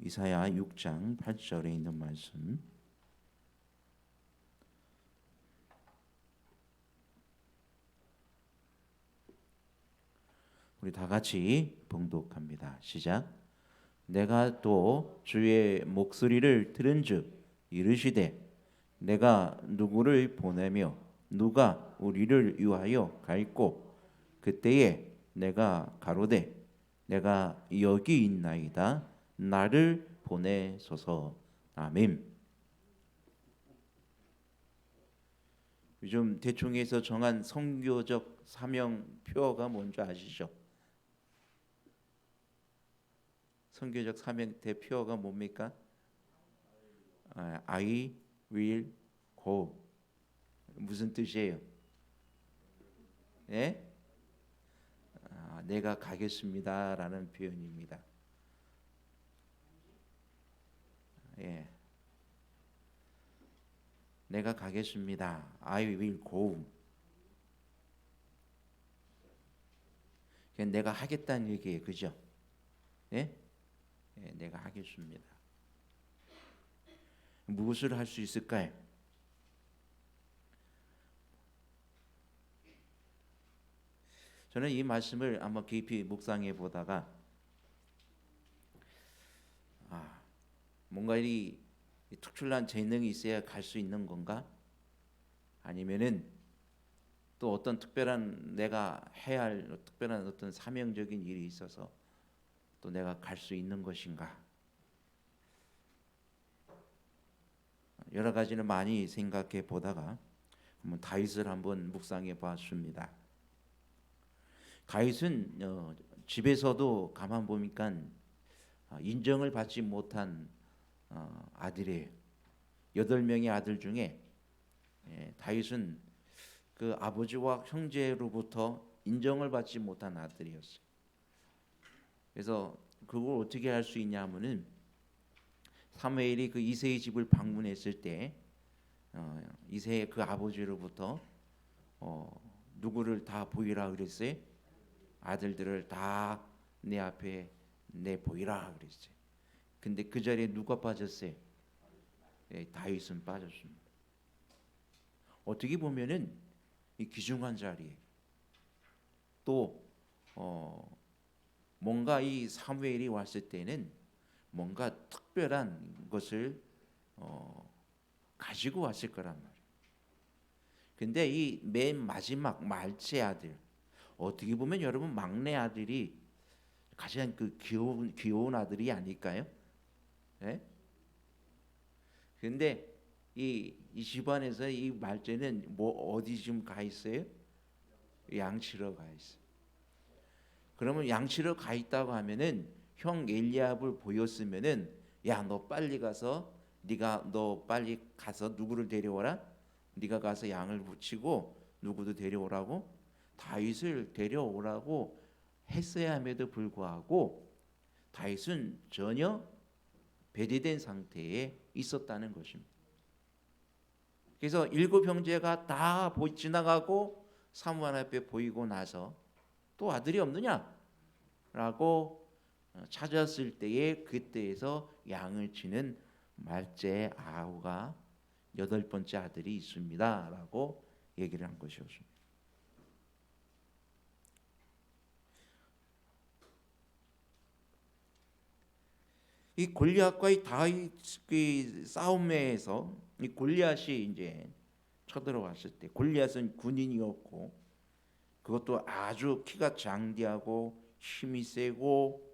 이사야 6장 8절에 있는 말씀, 우리 다 같이 봉독합니다. 시작. 내가 또 주의 목소리를 들은즉 이르시되 내가 누구를 보내며 누가 우리를 위하여 갈꼬. 그때에 내가 가로되 내가 여기 있나이다. 나를 보내소서. 아멘. 요즘 대충에서 정한 선교적 사명표가 뭔지 아시죠? 선교적 사명 대표가 뭡니까? I will go. 무슨 뜻이에요? 예? 내가 가겠습니다라는 표현입니다. 예. 내가 가겠습니다. I will go. 내가 하겠다는 얘기예요. 그죠? 예? 예, 내가 하겠습니다. 무엇을 할 수 있을까요? 저는 이 말씀을 한번 깊이 묵상해 보다가 뭔가 이 특출난 재능이 있어야 갈 수 있는 건가? 아니면은 또 어떤 특별한 내가 해야 할 특별한 어떤 사명적인 일이 있어서 또 내가 갈 수 있는 것인가? 여러 가지는 많이 생각해 보다가 다윗을 한번 묵상해 봤습니다. 다윗은 집에서도 가만 보니까 인정을 받지 못한 아들이에요. 8명의 아들 중에 다윗은 그 아버지와 형제로부터 인정을 받지 못한 아들이었어요. 그래서 그걸 어떻게 할 수 있냐면은 사무엘이 그 이새의 집을 방문했을 때 이새의 그 아버지로부터 누구를 다 보이라 그랬어요? 아들들을 다 내 앞에 내 보이라 그랬어요. 근데 그 자리에 누가 빠졌어요? 다윗은 빠졌습니다. 어떻게 보면은 이 귀중한 자리에 또 뭔가 이 사무엘이 왔을 때는 뭔가 특별한 것을 가지고 왔을 거란 말이에요. 근데 이 맨 마지막 말째 아들, 어떻게 보면 여러분 막내 아들이 가장 그 귀여운 아들이 아닐까요? 예? 근데 이 집안에서 이 말째는 뭐 어디 좀 가 있어요? 양치러 가 있어. 그러면 양치러 가 있다고 하면은 형 엘리압을 보였으면은 야 너 빨리 가서 너 빨리 가서 누구를 데려오라? 네가 가서 양을 붙이고 누구도 데려오라고 다윗을 데려오라고 했어야 함에도 불구하고 다윗은 전혀 배제된 상태에 있었다는 것입니다. 그래서 7 형제가 다 지나가고 사무엘 앞에 보이고 나서 또 아들이 없느냐라고 찾았을 때에 그때에서 양을 치는 말째 아우가 8번째 아들이 있습니다라고 얘기를 한 것이었습니다. 이 골리앗과의 다윗의 싸움에서 이 골리앗이 이제 쳐들어왔을 때 골리앗은 군인이었고 그것도 아주 키가 장대하고 힘이 세고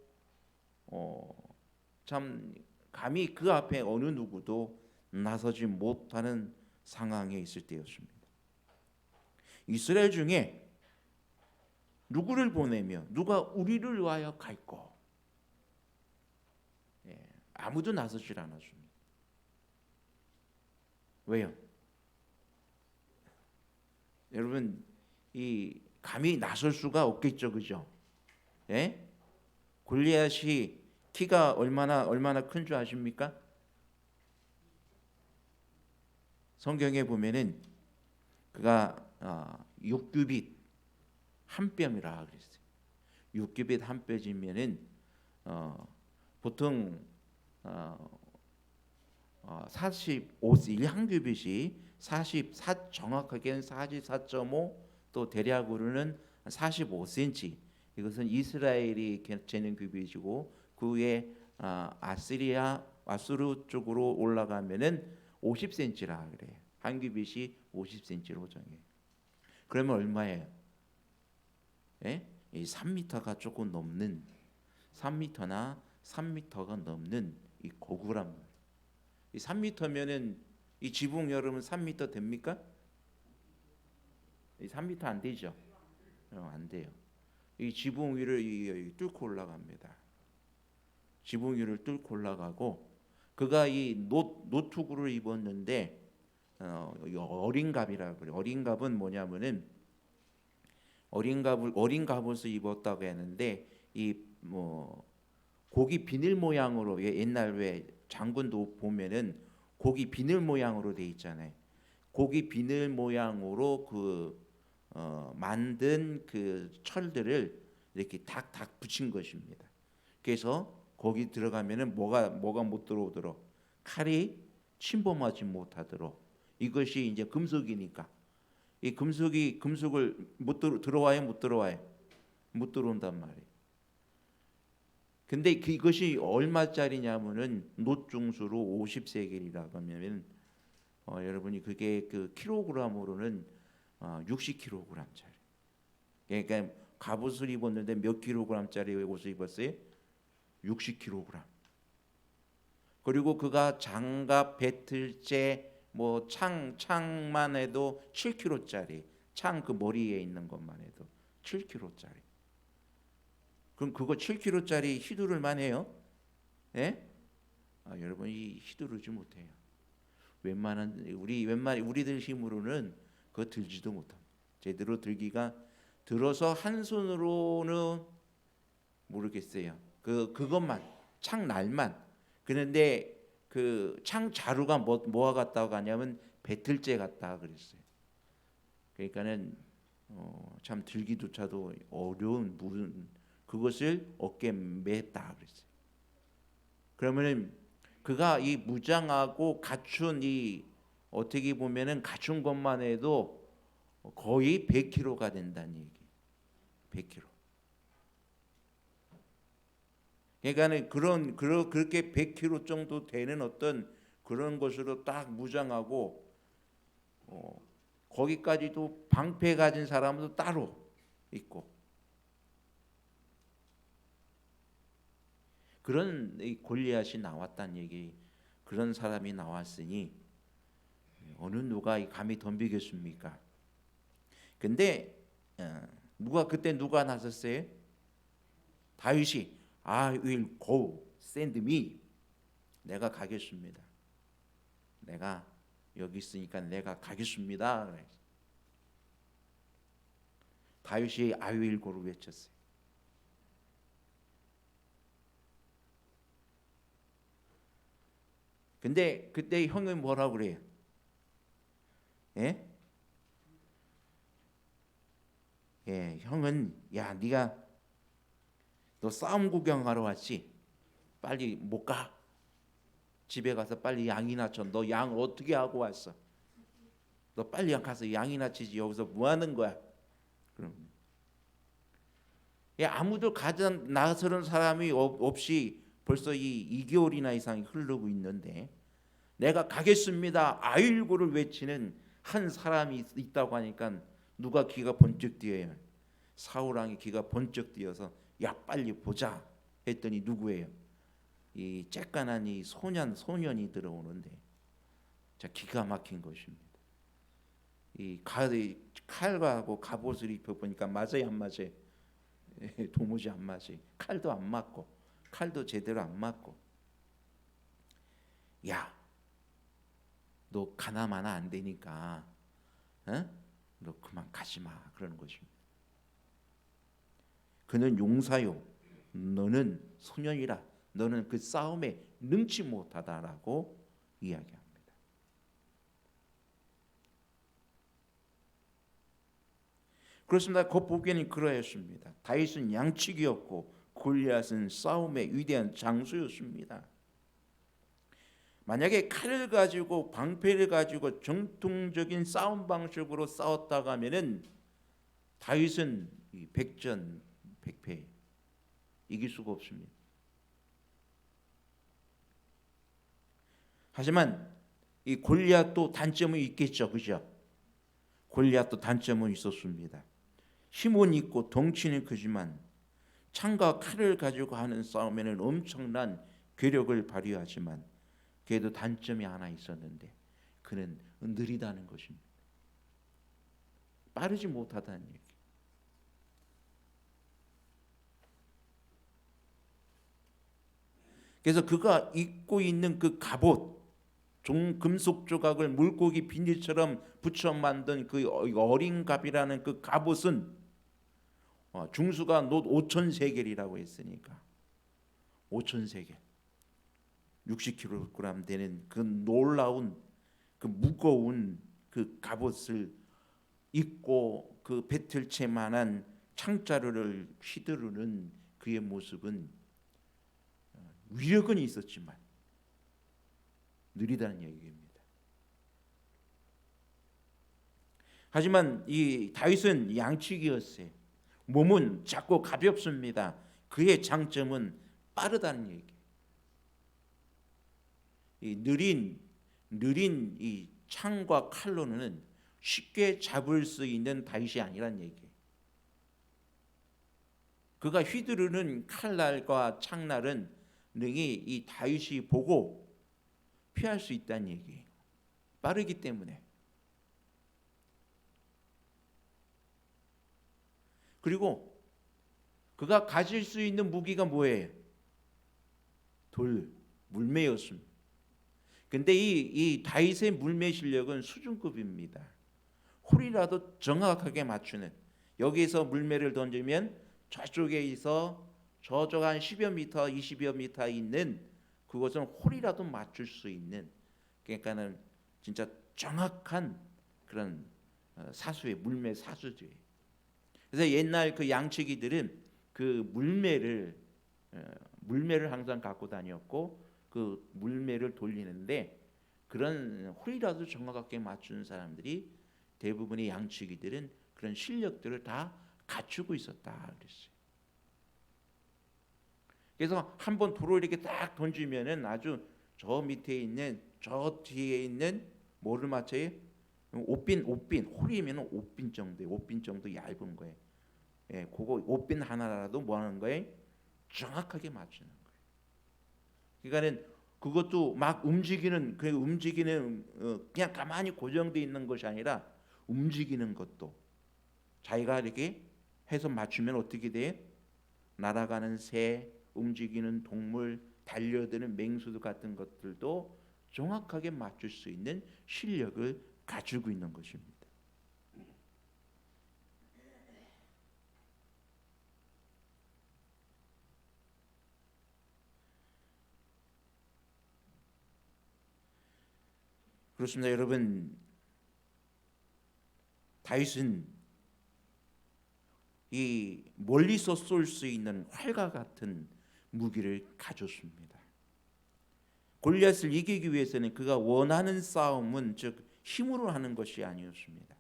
참 감히 그 앞에 어느 누구도 나서지 못하는 상황에 있을 때였습니다. 이스라엘 중에 누구를 보내며 누가 우리를 위하여 갈꼬? 아무도 나서질 않았습니다. 왜요? 여러분 이 감히 나설 수가 없겠죠, 그죠? 예? 골리앗이 키가 얼마나 큰 줄 아십니까? 성경에 보면은 그가 6규빗 한 뼘이라 그랬어요. 6규빗 한 뼘이면은 보통 어, 45 한 규빗이 44 정확하게는 44.5 또 대략으로는 45cm. 이것은 이스라엘이 재는 규빗이고 그 위에 아수르 쪽으로 올라가면은 50cm라 그래요. 한 규빗이 50cm로 정해요. 그러면 얼마예요? 예? 이 3m가 조금 넘는 3m나 3m가 넘는 이 고구란 말이에요. 이 3m면은 이 지붕 여러분 3m 됩니까? 이 3m 안 되죠. 안 돼요. 이 지붕 위를 뚫고 올라갑니다. 지붕 위를 뚫고 올라가고 그가 이 노투구를 입었는데 어린 갑이라고 그래요. 어린 갑은 뭐냐면은 어린 갑옷을 입었다고 했는데 이 뭐 고기 비늘 모양으로 옛날 왜 장군도 보면은 고기 비늘 모양으로 돼 있잖아요. 고기 비늘 모양으로 만든 그 철들을 이렇게 닥 붙인 것입니다. 그래서 거기 들어가면은 뭐가 못 들어오도록 칼이 침범하지 못하도록 이것이 이제 금속이니까 이 금속을 들어와요 못 들어와요 못 들어온단 말이에요. 근데 이것이 얼마짜리냐면은 노중수로 50세겔이라고 하면 여러분이 그게 그 킬로그램으로는 60kg짜리. 그러니까 갑옷을 입었는데 몇 킬로그램짜리 옷을 입었어요? 60kg. 그리고 그가 장갑, 배틀째, 뭐 창만 해도 7kg짜리. 창 그 머리에 있는 것만 해도 7kg짜리. 그럼 그거 7kg짜리 휘두를만 해요? 예? 여러분이 휘두르지 못해요. 우리들 힘으로는 그거 들지도 못합니다. 제대로 들어서 한 손으로는 모르겠어요. 그것만 창 날만. 그런데 그 창 자루가 뭐와 같다고 하냐면 배틀째 같다 그랬어요. 그러니까는 참 들기조차도 어려운 그것을 어깨에 맸다 그랬어요. 그러면은 그가 이 무장하고 갖춘 이 어떻게 보면은 갖춘 것만 해도 거의 100kg가 된다는 얘기. 100kg. 그러니까는 그렇게 100kg 정도 되는 어떤 그런 것으로 딱 무장하고 거기까지도 방패 가진 사람도 따로 있고 그런 골리앗이 나왔다는 얘기. 그런 사람이 나왔으니 어느 누가 감히 덤비겠습니까? 근데 그때 누가 나섰어요? 다윗이 I will go, send me. 내가 가겠습니다. 내가 여기 있으니까 내가 가겠습니다. 다윗이 I will go를 외쳤어요. 근데 그때 형이 뭐라고 그래요? 예? 예, 형은 야 네가 너 싸움 구경하러 왔지? 빨리 못 가. 집에 가서 빨리 양이나 쳐. 너 양 어떻게 하고 왔어? 너 빨리 가서 양이나 치지. 여기서 뭐 하는 거야? 그럼 아무도 나서는 사람이 없이 벌써 이 2개월이나 이상이 흐르고 있는데 내가 가겠습니다. 아일고를 외치는 한 사람이 있다고 하니까 누가 귀가 번쩍 뛰어요. 사울 왕이 귀가 번쩍 뛰어서 야 빨리 보자 했더니 누구예요? 이 쬐깐한 이 소년이 들어오는데 자 기가 막힌 것입니다. 이 칼하고 갑옷을 입혀 보니까 맞아요 안 맞아요? 도무지 안 맞아요. 칼도 안 맞고 칼도 제대로 안 맞고 야 너 가나마나 안 되니까 너 그만 가지 마 그러는 것입니다. 그는 용사요 너는 소년이라 너는 그 싸움에 능치 못하다라고 이야기합니다. 그렇습니다. 겉보기에는 그러했습니다. 다윗은 양치기였고 골리앗은 싸움의 위대한 장수였습니다. 만약에 칼을 가지고 방패를 가지고 정통적인 싸움 방식으로 싸웠다고 하면은 다윗은 백전백패 이길 수가 없습니다. 하지만 이 골리앗도 단점이 있겠죠, 그죠? 골리앗도 단점은 있었습니다. 힘은 있고 덩치는 크지만 창과 칼을 가지고 하는 싸움에는 엄청난 괴력을 발휘하지만 그에도 단점이 하나 있었는데 그는 느리다는 것입니다. 빠르지 못하다는 얘기. 그래서 그가 입고 있는 그 갑옷, 금속 조각을 물고기 비닐처럼 붙여 만든 그 어린 갑이라는 그 갑옷은 중수가 놋 5,000세겔이라고 했으니까 5,000세겔 60kg 되는 그 놀라운 그 무거운 그 갑옷을 입고 그 배틀채만한 창자루를 휘두르는 그의 모습은 위력은 있었지만 느리다는 얘기입니다. 하지만 이 다윗은 양치기였어요. 몸은 작고 가볍습니다. 그의 장점은 빠르다는 얘기. 이 느린 이 창과 칼로는 쉽게 잡을 수 있는 다윗이 아니란 얘기. 그가 휘두르는 칼날과 창날은 능히 이 다윗이 보고 피할 수 있다는 얘기예요. 빠르기 때문에. 그리고 그가 가질 수 있는 무기가 뭐예요? 돌, 물매였습니다. 근데 이 다윗의 물매 실력은 수준급입니다. 홀이라도 정확하게 맞추는, 여기에서 물매를 던지면 저쪽에서 저쪽 한 10여 미터, 20여 미터 있는 그것은 홀이라도 맞출 수 있는, 그러니까는 진짜 정확한 그런 사수의 물매 사수죠. 그래서 옛날 그 양치기들은 그 물매를 항상 갖고 다녔고 그 물매를 돌리는데 그런 홀이라도 정확하게 맞추는 사람들이 대부분의 양치기들은 그런 실력들을 다 갖추고 있었다 그랬어요. 그래서 한번 도로 이렇게 딱 던지면은 아주 저 밑에 있는 저 뒤에 있는 뭐를 맞춰요? 옷빈 홀이면 옷빈 정도예요. 옷빈 정도 얇은 거예요. 예, 그거 옷빈 하나라도 뭐 하는 거예요? 정확하게 맞추는 거예요. 그러니까는 그것도 막 움직이는 그냥 가만히 고정되어 있는 것이 아니라 움직이는 것도 자기가 이렇게 해서 맞추면 어떻게 돼? 날아가는 새, 움직이는 동물, 달려드는 맹수 같은 것들도 정확하게 맞출 수 있는 실력을 가지고 있는 것입니다. 그렇습니다, 여러분. 다윗은 이 멀리서 쏠 수 있는 활과 같은 무기를 가졌습니다. 골리앗을 이기기 위해서는 그가 원하는 싸움은 즉 힘으로 하는 것이 아니었습니다.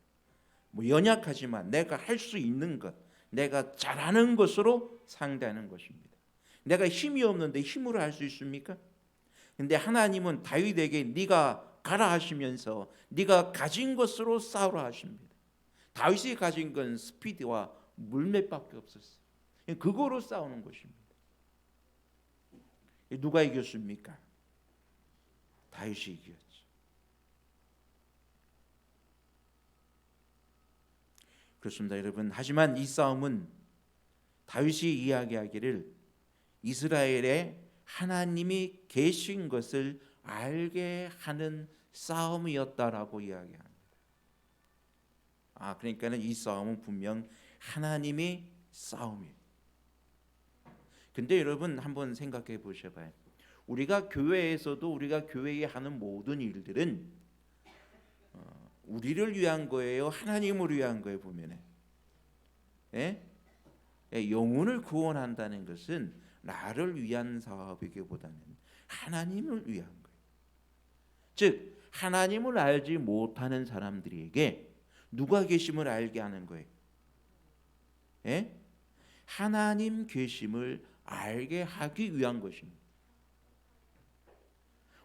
뭐 연약하지만 내가 할 수 있는 것, 내가 잘하는 것으로 상대하는 것입니다. 내가 힘이 없는데 힘으로 할 수 있습니까? 근데 하나님은 다윗에게 네가 가라 하시면서 네가 가진 것으로 싸우라 하십니다. 다윗이 가진 건 스피드와 물맷밖에 없었어요. 그거로 싸우는 것입니다. 누가 이겼습니까? 다윗이 이겼죠. 그렇습니다, 여러분. 하지만 이 싸움은 다윗이 이야기하기를 이스라엘에 하나님이 계신 것을 알게 하는 싸움이었다라고 이야기합니다. 그러니까는 이 싸움은 분명 하나님의 싸움이에요. 근데 여러분 한번 생각해 보셔봐요. 우리가 교회에서도 우리가 교회에 하는 모든 일들은 우리를 위한 거예요, 하나님을 위한 거예요? 보면은 영혼을 구원한다는 것은 나를 위한 사업이기보다는 하나님을 위한 거예요. 즉 하나님을 알지 못하는 사람들에게 누가 계심을 알게 하는 거예요. 예? 하나님 계심을 알게 하기 위한 것입니다.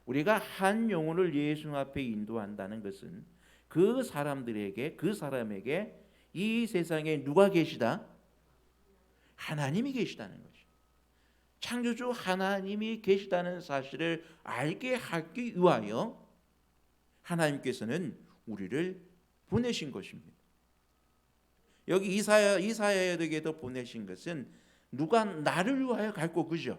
우리가 한 영혼을 예수 앞에 인도한다는 것은 그 사람들에게, 그 사람에게 이 세상에 누가 계시다? 하나님이 계시다는 것이죠. 창조주 하나님이 계시다는 사실을 알게 하기 위하여 하나님께서는 우리를 보내신 것입니다. 여기 이사야에게도 보내신 것은 누가 나를 위하여 갈고, 그죠?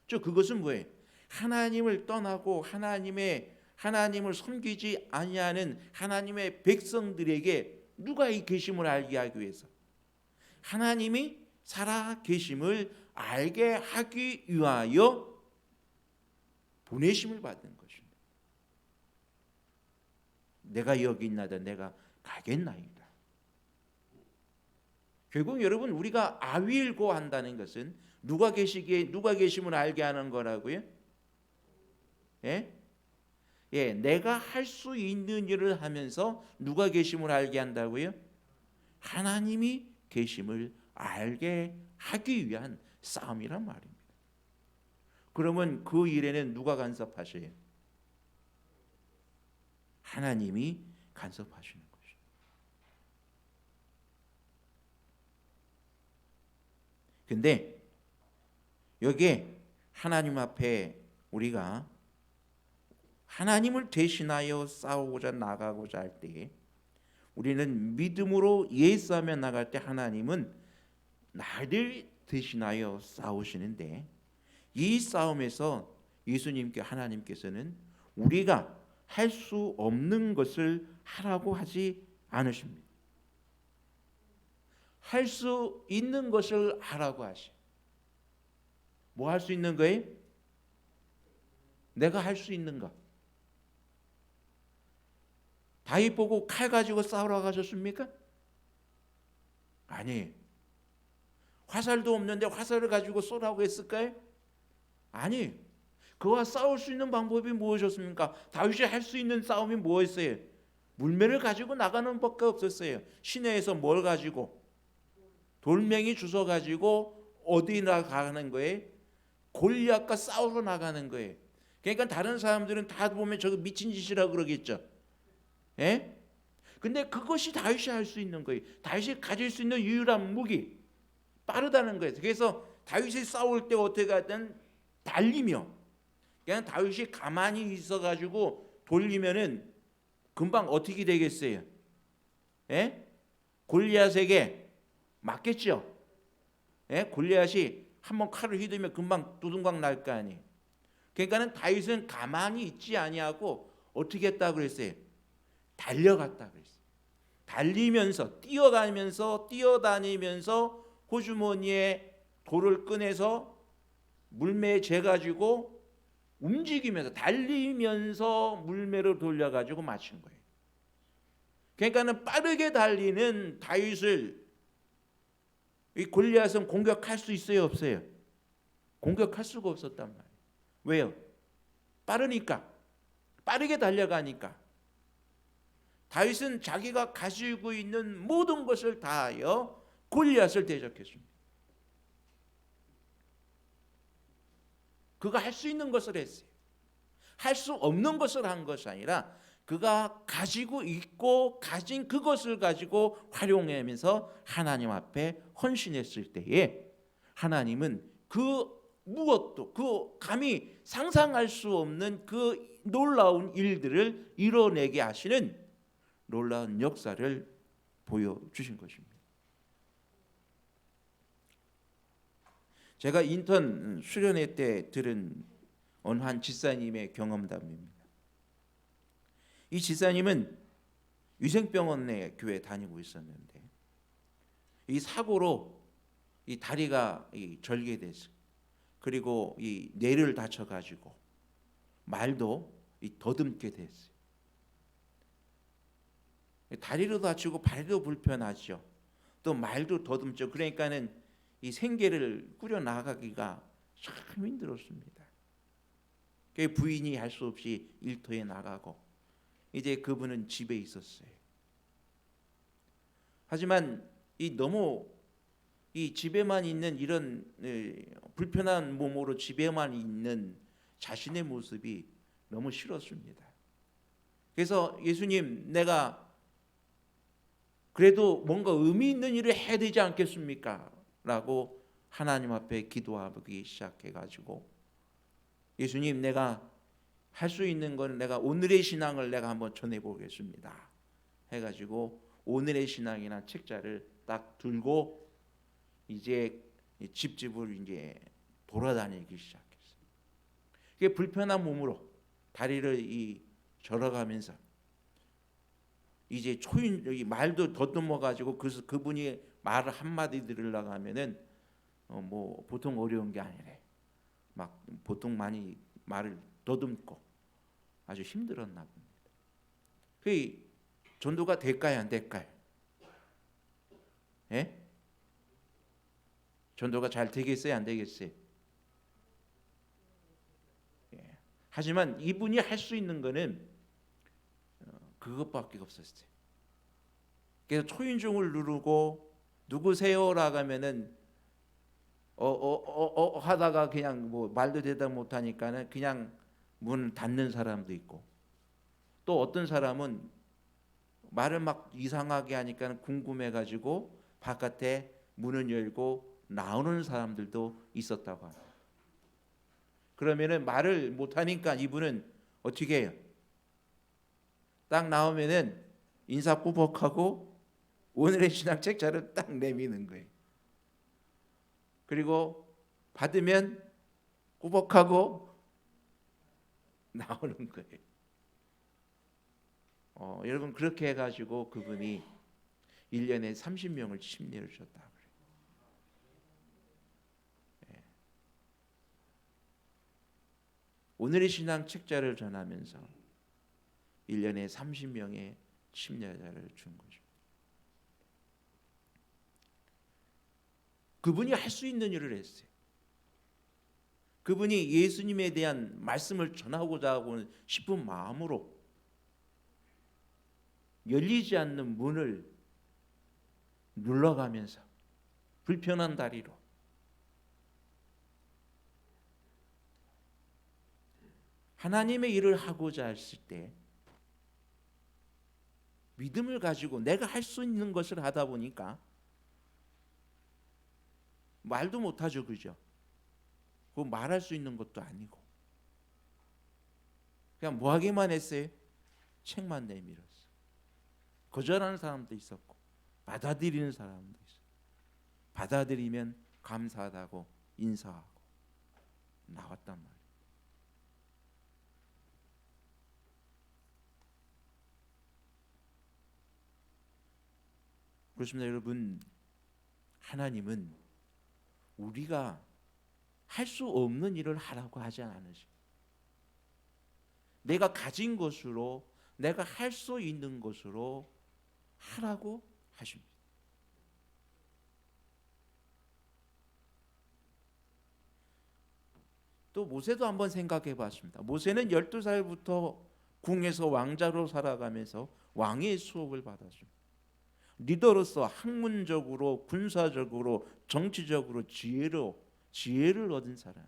그것은 뭐예요? 하나님을 떠나고 하나님을 섬기지 아니하는 하나님의 백성들에게 누가 이 계심을 알게 하기 위해서 하나님이 살아 계심을 알게 하기 위하여 보내심을 받은 것입니다. 내가 여기 있나다 내가 가겠나이다. 결국 여러분, 우리가 아윌고 한다는 것은 누가 계심을 알게 하는 거라고요? 예? 예, 내가 할 수 있는 일을 하면서 누가 계심을 알게 한다고요? 하나님이 계심을 알게 하기 위한 싸움이란 말입니다. 그러면 그 일에는 누가 간섭하셔요? 하나님이 간섭하시는 것이죠. 근데 여기에 하나님 앞에 우리가 하나님을 대신하여 싸우고자 나가고자 할 때에 우리는 믿음으로 예수하며 나갈 때 하나님은 나를 대신하여 싸우시는데, 이 싸움에서 예수님께 하나님께서는 우리가 할 수 없는 것을 하라고 하지 않으십니다. 할 수 있는 것을 하라고 하시. 뭐 할 수 있는 거예요? 내가 할 수 있는 것. 다윗 보고 칼 가지고 싸우러 가셨습니까? 아니에요. 화살도 없는데 화살을 가지고 쏘라고 했을까요? 아니에요. 그와 싸울 수 있는 방법이 무엇이었습니까? 다윗이 할 수 있는 싸움이 뭐였어요? 물매를 가지고 나가는 법밖에 없었어요. 시내에서 뭘 가지고? 돌멩이 주워 가지고 어디 나가는 거예요? 골리앗과 싸우러 나가는 거예요. 그러니까 다른 사람들은 다 보면 저거 미친 짓이라고 그러겠죠. 예? 근데 그것이 다윗이 할 수 있는 거예요. 다윗이 가질 수 있는 유일한 무기, 빠르다는 거예요. 그래서 다윗이 싸울 때 어떻게 하든 달리며, 그냥 다윗이 가만히 있어가지고 돌리면은 금방 어떻게 되겠어요? 예? 골리앗에게 맞겠죠. 예? 골리앗이 한번 칼을 휘두르면 금방 두둥강 날 거 아니에요. 그러니까는 다윗은 가만히 있지 아니하고 어떻게 했다고 그랬어요? 달려갔다 그랬어요. 달리면서 뛰어다니면서 호주머니에 돌을 꺼내서 물매에 재가지고 움직이면서 달리면서 물매로 돌려가지고 맞춘 거예요. 그러니까는 빠르게 달리는 다윗을 이 골리앗은 공격할 수 있어요, 없어요? 공격할 수가 없었단 말이에요. 왜요? 빠르니까, 빠르게 달려가니까. 다윗은 자기가 가지고 있는 모든 것을 다하여 골리앗을 대적했습니다. 그가 할 수 있는 것을 했어요. 할 수 없는 것을 한 것이 아니라 그가 가지고 있고 가진 그것을 가지고 활용하면서 하나님 앞에 헌신했을 때에 하나님은 그 무엇도, 그 감히 상상할 수 없는 그 놀라운 일들을 이뤄내게 하시는 놀라운 역사를 보여주신 것입니다. 제가 인턴 수련회 때 들은 어느 한 지사님의 경험담입니다. 이 지사님은 위생병원에 교회 다니고 있었는데 이 사고로 이 다리가 절개돼서, 그리고 이 뇌를 다쳐가지고 말도 더듬게 됐어요. 다리도 다치고 발도 불편하죠. 또 말도 더듬죠. 그러니까는 이 생계를 꾸려 나가기가 참 힘들었습니다. 부인이 할 수 없이 일터에 나가고 이제 그분은 집에 있었어요. 하지만 이 너무 이 집에만 있는 이런 불편한 몸으로 집에만 있는 자신의 모습이 너무 싫었습니다. 그래서 예수님, 내가 그래도 뭔가 의미 있는 일을 해야 되지 않겠습니까? 라고 하나님 앞에 기도하기 시작해가지고, 예수님, 내가 할 수 있는 건 내가 오늘의 신앙을 내가 한번 전해보겠습니다 해가지고 오늘의 신앙이나 책자를 딱 들고 이제 집집을 이제 돌아다니기 시작했어요. 그게 불편한 몸으로 다리를 절어가면서 이제 말도 더듬어 가지고 그분이 말을 한마디 들으려고 하면은 뭐 보통 어려운 게 아니래. 막 보통 많이 말을 더듬고 아주 힘들었나 봅니다. 그 전도가 될까요, 안 될까요? 예? 전도가 잘 되겠어요, 안 되겠어요? 예. 하지만 이분이 할 수 있는 거는 그것밖에 없었어요. 그래서 초인종을 누르고 누구세요라고 하면은 하다가 그냥 뭐 말도 대답 못하니까는 그냥 문 닫는 사람도 있고, 또 어떤 사람은 말을 막 이상하게 하니까 궁금해가지고 바깥에 문을 열고 나오는 사람들도 있었다고 합니다. 그러면은 말을 못하니까 이분은 어떻게 해요? 딱 나오면은 인사 꾸벅하고 오늘의 신앙 책자를 딱 내미는 거예요. 그리고 받으면 꾸벅하고 나오는 거예요. 여러분, 그렇게 해가지고 그분이 1년에 30명을 침례를 줬다 그래요. 예. 오늘의 신앙 책자를 전하면서 1년에 30명의 침례자를 준 거죠. 그분이 할 수 있는 일을 했어요. 그분이 예수님에 대한 말씀을 전하고자 하고 싶은 마음으로 열리지 않는 문을 눌러가면서 불편한 다리로 하나님의 일을 하고자 했을 때 믿음을 가지고 내가 할 수 있는 것을 하다 보니까 말도 못하죠, 그죠? 그 말할 수 있는 것도 아니고 그냥 뭐 하기만 했어요? 책만 내밀었어. 거절하는 사람도 있었고 받아들이는 사람도 있어요. 받아들이면 감사하다고 인사하고 나왔단 말이에요. 그렇습니다, 여러분. 하나님은 우리가 할 수 없는 일을 하라고 하지 않으시고 내가 가진 것으로 내가 할 수 있는 것으로 하라고 하십니다. 또 모세도 한번 생각해 봤습니다. 모세는 12살부터 궁에서 왕자로 살아가면서 왕의 수업을 받았습니다. 리더로서 학문적으로 군사적으로 정치적으로 지혜를 얻은 사람.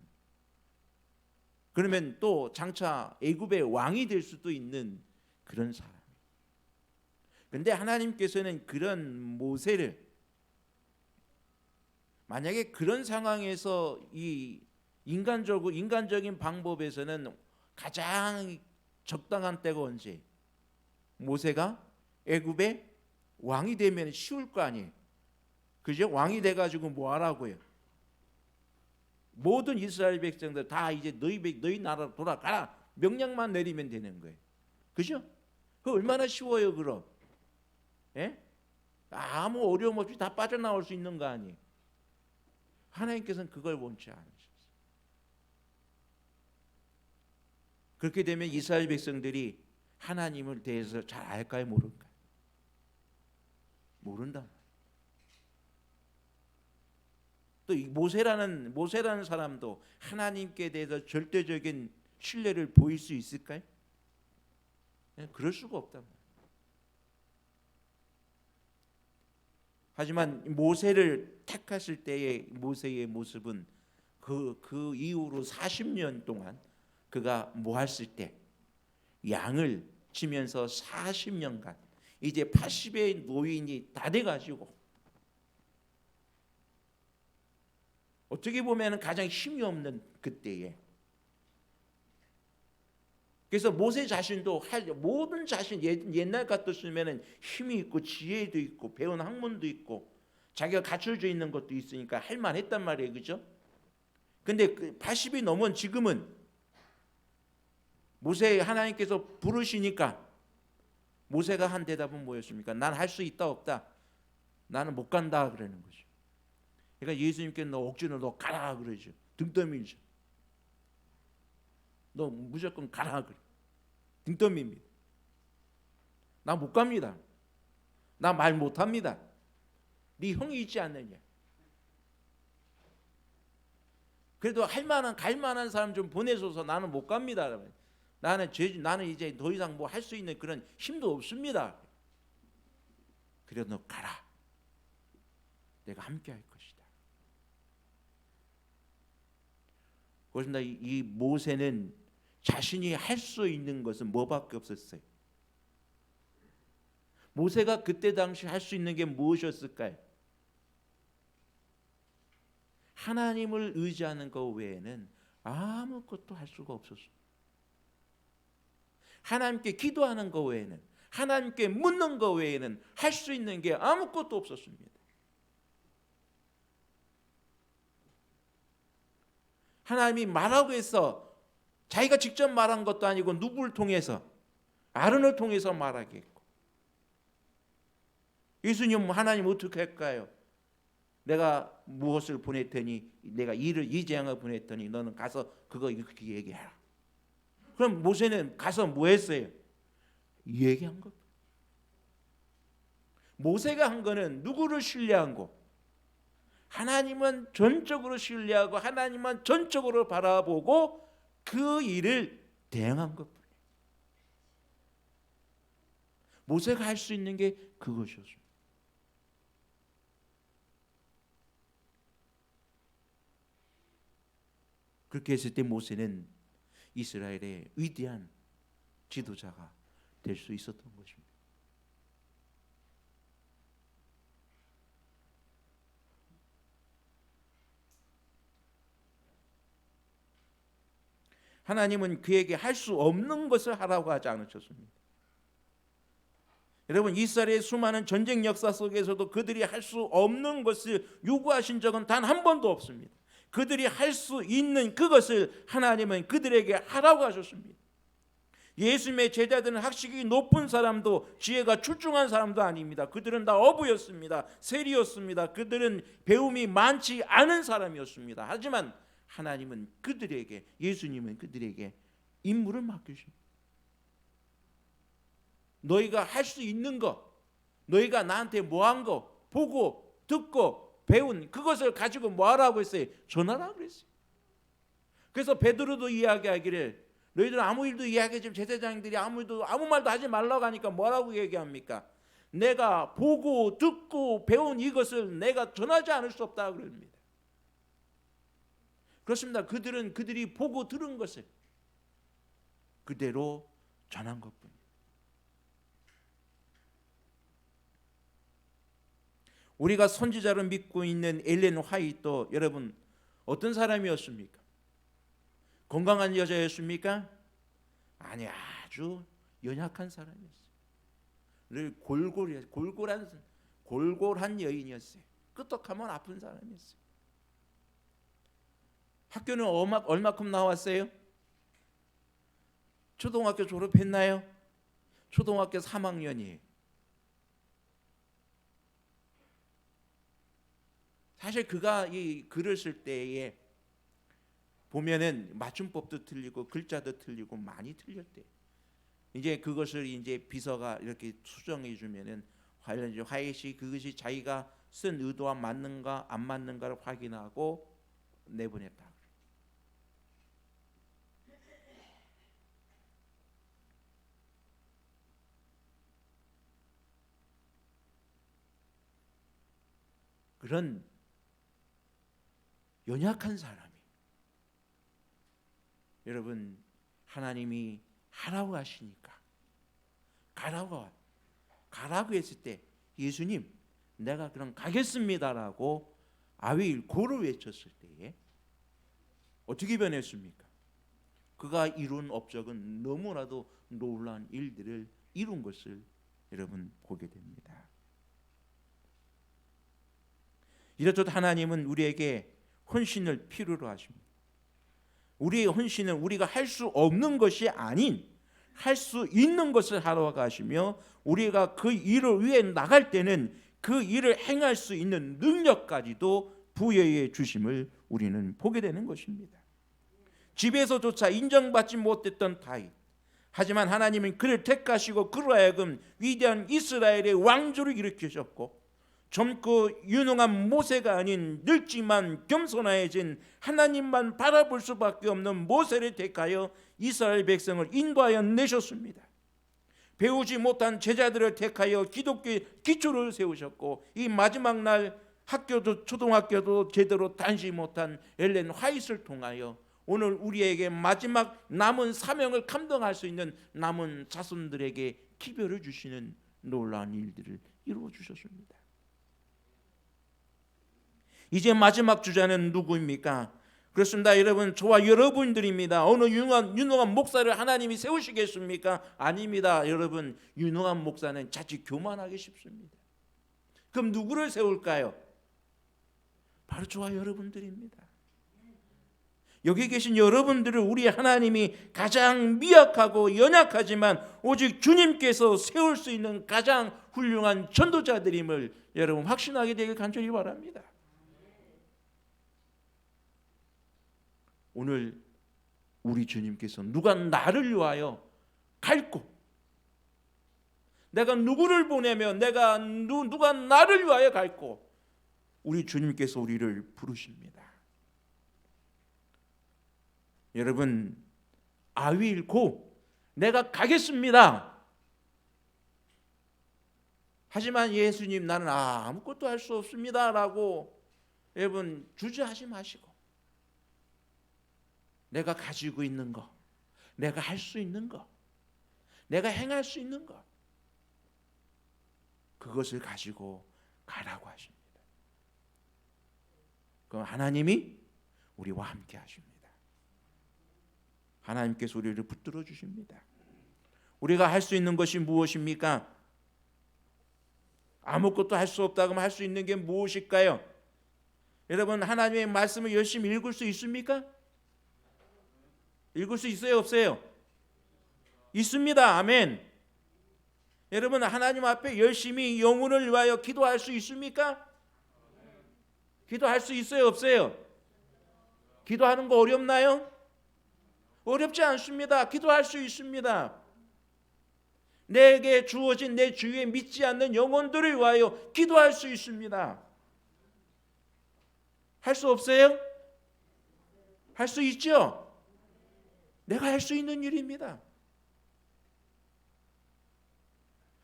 그러면 또 장차 애굽의 왕이 될 수도 있는 그런 사람. 그런데 하나님께서는 그런 모세를 만약에 그런 상황에서 이 인간적인 방법에서는 가장 적당한 때가 언제? 모세가 애굽의 왕이 되면 쉬울 거 아니에요. 그죠? 왕이 돼가지고 뭐 하라고요? 모든 이스라엘 백성들 다 이제 너희 나라로 돌아가라 명령만 내리면 되는 거예요. 그죠? 그 얼마나 쉬워요, 그럼? 예? 아무 어려움 없이 다 빠져나올 수 있는 거 아니에요. 하나님께서는 그걸 원치 않으셨어요. 그렇게 되면 이스라엘 백성들이 하나님을 대해서 잘 알까요, 모를까요? 모른다. 또 모세라는 사람도 하나님께 대해서 절대적인 신뢰를 보일 수 있을까요? 그럴 수가 없단 말이에요. 하지만 모세를 택하실 때의 모세의 모습은 그 이후로 40년 동안 그가 뭐 했을 때 양을 치면서 40년간 이제 80의 노인이 다 돼가지고 어떻게 보면 가장 힘이 없는 그때에, 그래서 모세 자신도 모든 자신 옛날 같았으면 힘이 있고 지혜도 있고 배운 학문도 있고 자기가 갖춰져 있는 것도 있으니까 할 만했단 말이에요, 그죠? 근데 80이 넘은 지금은 모세 하나님께서 부르시니까 모세가 한 대답은 뭐였습니까? 난 할 수 있다 없다? 나는 못 간다 그러는 거죠. 그러니까 예수님께서 너 억지로 너 가라 그러죠. 등 떠밀죠. 너 무조건 가라 그래. 등 떠밉니다. 나 못 갑니다. 나 말 못합니다. 네 형이 있지 않느냐. 그래도 갈 만한 사람 좀 보내줘서 나는 못 갑니다. 나는 이제 더 이상 뭐 할 수 있는 그런 힘도 없습니다. 그래 너 가라. 내가 함께 할 것이다. 그렇습니다. 이 모세는 자신이 할 수 있는 것은 뭐밖에 없었어요. 모세가 그때 당시 할 수 있는 게 무엇이었을까요? 하나님을 의지하는 것 외에는 아무것도 할 수가 없었어요. 하나님께 기도하는 것 외에는, 하나님께 묻는 것 외에는 할 수 있는 게 아무것도 없었습니다. 하나님이 말하고 해서 자기가 직접 말한 것도 아니고 누구를 통해서, 아론을 통해서 말하게 했고, 예수님 하나님 어떻게 할까요? 내가 무엇을 보냈더니, 내가 이 재앙을 보냈더니 너는 가서 그거 이렇게 얘기해라. 그럼 모세는 가서 뭐 했어요? 얘기한 것. 모세가 한 거는 누구를 신뢰한 거? 하나님은 전적으로 신뢰하고 하나님은 전적으로 바라보고 그 일을 대응한 것뿐이에요. 모세가 할 수 있는 게 그것이었습니다. 그렇게 했을 때 모세는 이스라엘의 위대한 지도자가 될 수 있었던 것입니다. 하나님은 그에게 할 수 없는 것을 하라고 하지 않으셨습니다. 여러분, 이스라엘의 수많은 전쟁 역사 속에서도 그들이 할 수 없는 것을 요구하신 적은 단 한 번도 없습니다. 그들이 할 수 있는 그것을 하나님은 그들에게 하라고 하셨습니다. 예수님의 제자들은 학식이 높은 사람도 지혜가 출중한 사람도 아닙니다. 그들은 다 어부였습니다. 세리였습니다. 그들은 배움이 많지 않은 사람이었습니다. 하지만 하나님은 그들에게, 예수님은 그들에게 임무를 맡기십니다. 너희가 할 수 있는 것, 너희가 나한테 뭐 한 거, 보고 듣고 배운 그것을 가지고 뭐 하라고 했어요? 전하라고 그랬어요. 그래서 베드로도 이야기하기를, 너희들 아무 일도 이야기하지 마. 제사장들이 아무 말도 하지 말라고 하니까 뭐라고 얘기합니까? 내가 보고 듣고 배운 이것을 내가 전하지 않을 수 없다 그럽니다. 그렇습니다. 그들이 보고 들은 것을 그대로 전한 것뿐입니다. 우리가 선지자를 믿고 있는 엘렌 화이트도 여러분 어떤 사람이었습니까? 건강한 여자였습니까? 아니, 아주 연약한 사람이었어요. 늘 골골한 여인이었어요. 끄떡하면 아픈 사람이었어요. 학교는 얼마큼 나왔어요? 초등학교 졸업했나요? 초등학교 3학년이에요. 사실 그가 이 글을 쓸 때에 보면은 맞춤법도 틀리고 글자도 틀리고 많이 틀렸대요. 이제 그것을 이제 비서가 이렇게 수정해 주면은 화이시 그것이 자기가 쓴 의도와 맞는가 안 맞는가를 확인하고 내보냈다. 그런 연약한 사람이, 여러분 하나님이 하라고 하시니까 가라고 했을 때 예수님 내가 그럼 가겠습니다라고 아위일고를 외쳤을 때에 어떻게 변했습니까? 그가 이룬 업적은 너무나도 놀라운 일들을 이룬 것을 여러분 보게 됩니다. 이렇듯 하나님은 우리에게 헌신을 필요로 하십니다. 우리의 헌신은 우리가 할 수 없는 것이 아닌 할 수 있는 것을 하러 가시며, 우리가 그 일을 위해 나갈 때는 그 일을 행할 수 있는 능력까지도 부여해 주심을 우리는 보게 되는 것입니다. 집에서조차 인정받지 못했던 다윗, 하지만 하나님은 그를 택하시고 그로 하여금 위대한 이스라엘의 왕조를 일으키셨고, 젊고 유능한 모세가 아닌 늙지만 겸손해진 하나님만 바라볼 수밖에 없는 모세를 택하여 이스라엘 백성을 인도하여 내셨습니다. 배우지 못한 제자들을 택하여 기독교의 기초를 세우셨고, 이 마지막 날 학교도 초등학교도 제대로 다니지 못한 엘렌 화이트를 통하여 오늘 우리에게 마지막 남은 사명을 감당할 수 있는 남은 자손들에게 기별을 주시는 놀라운 일들을 이루어 주셨습니다. 이제 마지막 주자는 누구입니까? 그렇습니다. 여러분, 저와 여러분들입니다. 어느 유능한 목사를 하나님이 세우시겠습니까? 아닙니다. 여러분, 유능한 목사는 자칫 교만하기 쉽습니다. 그럼 누구를 세울까요? 바로 저와 여러분들입니다. 여기 계신 여러분들을 우리 하나님이 가장 미약하고 연약하지만 오직 주님께서 세울 수 있는 가장 훌륭한 전도자들임을 여러분 확신하게 되길 간절히 바랍니다. 오늘 우리 주님께서 누가 나를 위하여 갈고, 내가 누구를 보내며 누가 나를 위하여 갈고, 우리 주님께서 우리를 부르십니다. 여러분, 아위일고 내가 가겠습니다. 하지만 예수님 나는 아무것도 할 수 없습니다라고 여러분 주저하지 마시고, 내가 가지고 있는 거, 내가 할 수 있는 거, 내가 행할 수 있는 거, 그것을 가지고 가라고 하십니다. 그럼 하나님이 우리와 함께 하십니다. 하나님께서 우리를 붙들어 주십니다. 우리가 할 수 있는 것이 무엇입니까? 아무것도 할 수 없다고 하면 할 수 있는 게 무엇일까요? 여러분, 하나님의 말씀을 열심히 읽을 수 있습니까? 읽을 수 있어요, 없어요? 있습니다. 아멘. 여러분, 하나님 앞에 열심히 영혼을 위하여 기도할 수 있습니까? 기도할 수 있어요, 없어요? 기도하는 거 어렵나요? 어렵지 않습니다. 기도할 수 있습니다. 내게 주어진 내 주위에 믿지 않는 영혼들을 위하여 기도할 수 있습니다. 할 수 없어요? 할 수 있죠? 내가 할 수 있는 일입니다.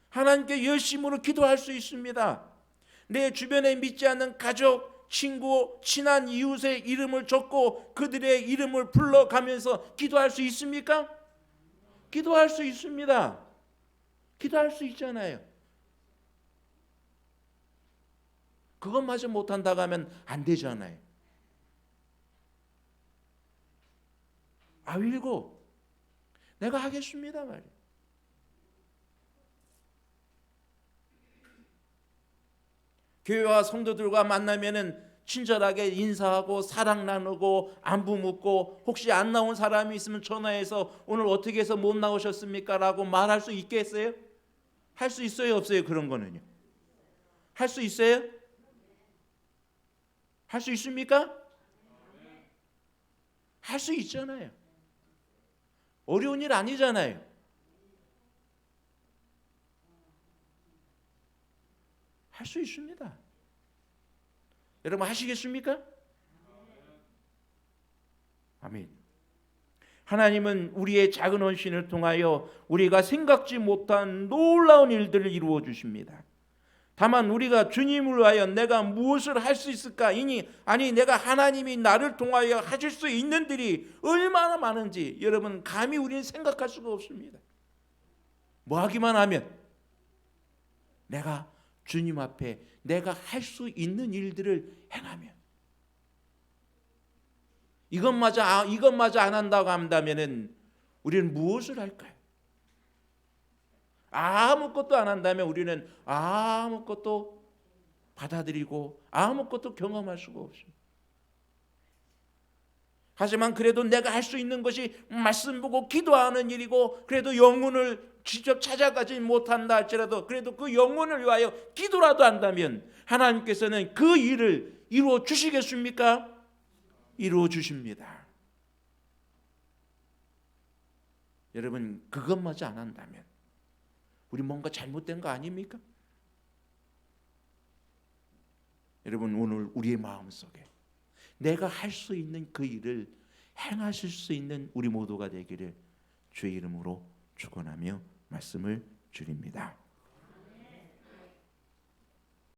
하나님께 열심으로 기도할 수 있습니다. 내 주변에 믿지 않는 가족, 친구, 친한 이웃의 이름을 적고 그들의 이름을 불러가면서 기도할 수 있습니까? 기도할 수 있습니다. 기도할 수 있잖아요. 그것마저 못한다고 하면 안 되잖아요. 아윌고 내가 하겠습니다 말이에요. 교회와 성도들과 만나면은 친절하게 인사하고 사랑 나누고 안부 묻고, 혹시 안 나온 사람이 있으면 전화해서 오늘 어떻게 해서 못 나오셨습니까? 라고 말할 수 있겠어요? 할 수 있어요, 없어요? 그런 거는요. 할 수 있어요? 할 수 있습니까? 할 수 있잖아요. 어려운 일 아니잖아요. 할 수 있습니다. 여러분 하시겠습니까? 아멘. 하나님은 우리의 작은 헌신을 통하여 우리가 생각지 못한 놀라운 일들을 이루어 주십니다. 다만 우리가 주님을 위하여 내가 무엇을 할 수 있을까? 아니 내가 하나님이 나를 통하여 하실 수 있는 일이 얼마나 많은지 여러분 감히 우리는 생각할 수가 없습니다. 뭐 하기만 하면 내가 주님 앞에 내가 할 수 있는 일들을 행하면 이것마저 안 한다고 한다면은 우리는 무엇을 할까요? 아무것도 안 한다면 우리는 아무것도 받아들이고 아무것도 경험할 수가 없습니다. 하지만 그래도 내가 할 수 있는 것이 말씀 보고 기도하는 일이고 그래도 영혼을 직접 찾아가지 못한다 할지라도 그래도 그 영혼을 위하여 기도라도 한다면 하나님께서는 그 일을 이루어 주시겠습니까? 이루어 주십니다. 여러분 그것마저 안 한다면 우리 뭔가 잘못된 거 아닙니까? 여러분 오늘 우리의 마음속에 내가 할 수 있는 그 일을 행하실 수 있는 우리 모두가 되기를 주의 이름으로 축원하며 말씀을 드립니다.